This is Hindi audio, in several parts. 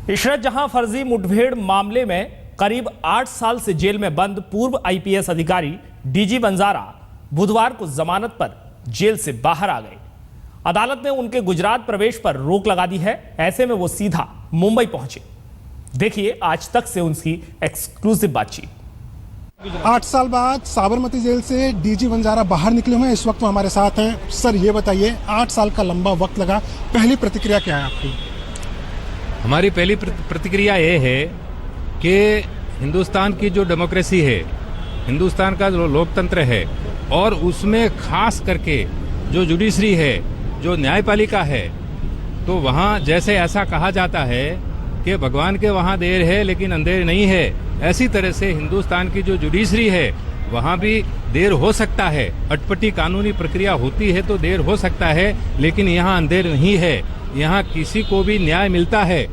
इशरत जहां फर्जी मुठभेड़ मामले में करीब 8 साल से जेल में बंद पूर्व आईपीएस अधिकारी डीजी बंजारा बुधवार को जमानत पर जेल से बाहर आ गए। अदालत ने उनके गुजरात प्रवेश पर रोक लगा दी है। ऐसे में वो सीधा मुंबई पहुंचे। देखिए आज तक से उनकी एक्सक्लूसिव बातचीत। 8 साल बाद साबरमती जेल से डीजी बंजारा बाहर निकले हुए हैं। इस वक्त वो हमारे साथ हैं। सर ये बताइए, 8 साल का लंबा वक्त लगा, पहली प्रतिक्रिया क्या है आपकी? हमारी पहली प्रतिक्रिया ये है कि हिंदुस्तान की जो डेमोक्रेसी है, हिंदुस्तान का जो लोकतंत्र है और उसमें खास करके जो जुडिशरी है, जो न्यायपालिका है, तो वहाँ जैसे ऐसा कहा जाता है कि भगवान के वहाँ देर है लेकिन अंधेर नहीं है, ऐसी तरह से हिंदुस्तान की जो जुडिशरी है वहाँ भी देर हो सकता है। अटपटी कानूनी प्रक्रिया होती है तो देर हो सकता है, लेकिन यहाँ अंधेर नहीं है। यहाँ किसी को भी न्याय मिलता है।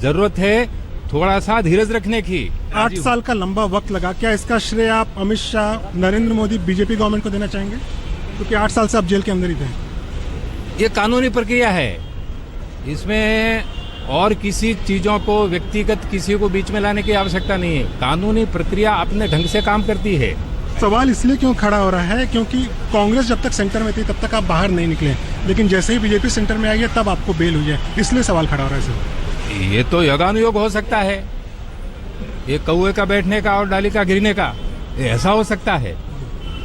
जरूरत है थोड़ा सा धीरज रखने की। 8 साल का लंबा वक्त लगा, क्या इसका श्रेय आप अमित शाह, नरेंद्र मोदी, बीजेपी गवर्नमेंट को देना चाहेंगे? क्योंकि 8 साल से आप जेल के अंदर ही थे। ये कानूनी प्रक्रिया है, इसमें और किसी चीजों को व्यक्तिगत किसी को बीच में लाने की आवश्यकता नहीं है। कानूनी प्रक्रिया अपने ढंग से काम करती है। सवाल इसलिए क्यों खड़ा हो रहा है क्योंकि कांग्रेस जब तक सेंटर में थी तब तक आप बाहर नहीं निकले, लेकिन जैसे ही बीजेपी सेंटर में आई है तब आपको बेल हुई है, इसलिए सवाल खड़ा हो रहा है सर। ये तो योगानुयोग हो सकता है, ये कौए का बैठने का और डाली का गिरने का, ऐसा हो सकता है।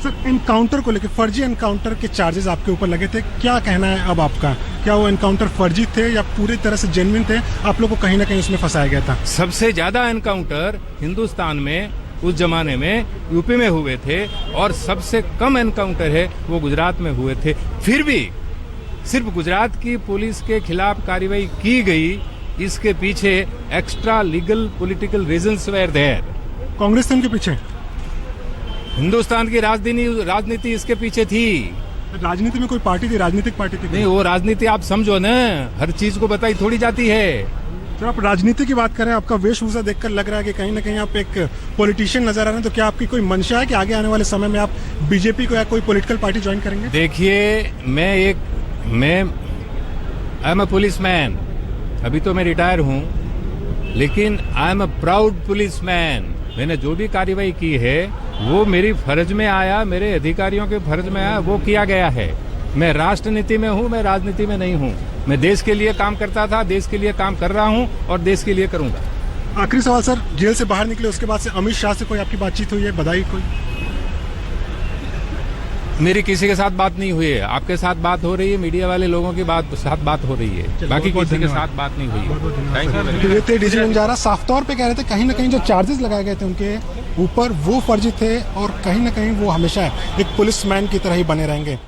सर एनकाउंटर को लेकर, फर्जी एनकाउंटर के चार्जेस आपके ऊपर लगे थे, क्या कहना है अब आपका? क्या वो एनकाउंटर फर्जी थे या पूरी तरह से जेन्युइन थे? आप लोग को कहीं ना कहीं उसमें फंसाया गया था। सबसे ज्यादा एनकाउंटर हिंदुस्तान में उस जमाने में यूपी में हुए थे और सबसे कम एनकाउंटर है वो गुजरात में हुए थे। फिर भी सिर्फ गुजरात की पुलिस के खिलाफ कार्रवाई की गई, इसके पीछे extra legal political reasons were there. Congress के पीछे हिंदुस्तान की राजनीति इसके पीछे थी। राजनीति में कोई पार्टी थी, राजनीतिक पार्टी थी? नहीं, वो राजनीति आप समझो ना, हर चीज को बताई थोड़ी जाती है। तो आप राजनीति की बात करें, आपका वेशभूषा देखकर लग रहा है कि कहीं ना कहीं आप एक पॉलिटिशियन नजर आ रहे हैं। तो क्या आपकी कोई मंशा है कि आगे आने वाले समय में आप बीजेपी को या कोई पॉलिटिकल पार्टी ज्वाइन करेंगे? देखिए, I am a police man. अभी तो मैं रिटायर हूँ, लेकिन I am a proud police man. मैंने जो भी कार्रवाई की है वो मेरी फर्ज में आया, मेरे अधिकारियों के फर्ज में आया, वो किया गया है। मैं राष्ट्रनीति में हूँ, मैं राजनीति में नहीं हूँ। मैं देश के लिए काम करता था, देश के लिए काम कर रहा हूँ और देश के लिए करूंगा। आखिरी सवाल सर, जेल से बाहर निकले उसके बाद से अमित शाह से कोई आपकी बातचीत हुई है, बधाई कोई? मेरी किसी के साथ बात नहीं हुई है। आपके साथ बात हो रही है, मीडिया वाले लोगों की साथ बात हो रही है, बाकी किसी के साथ बात नहीं हुई है। ये थे डीजी बंजारा, साफ तौर पे कह रहे थे कहीं ना कहीं जो चार्जेस लगाए गए थे उनके ऊपर वो फर्जी थे और कहीं ना कहीं वो हमेशा एक पुलिसमैन की तरह ही बने रहेंगे।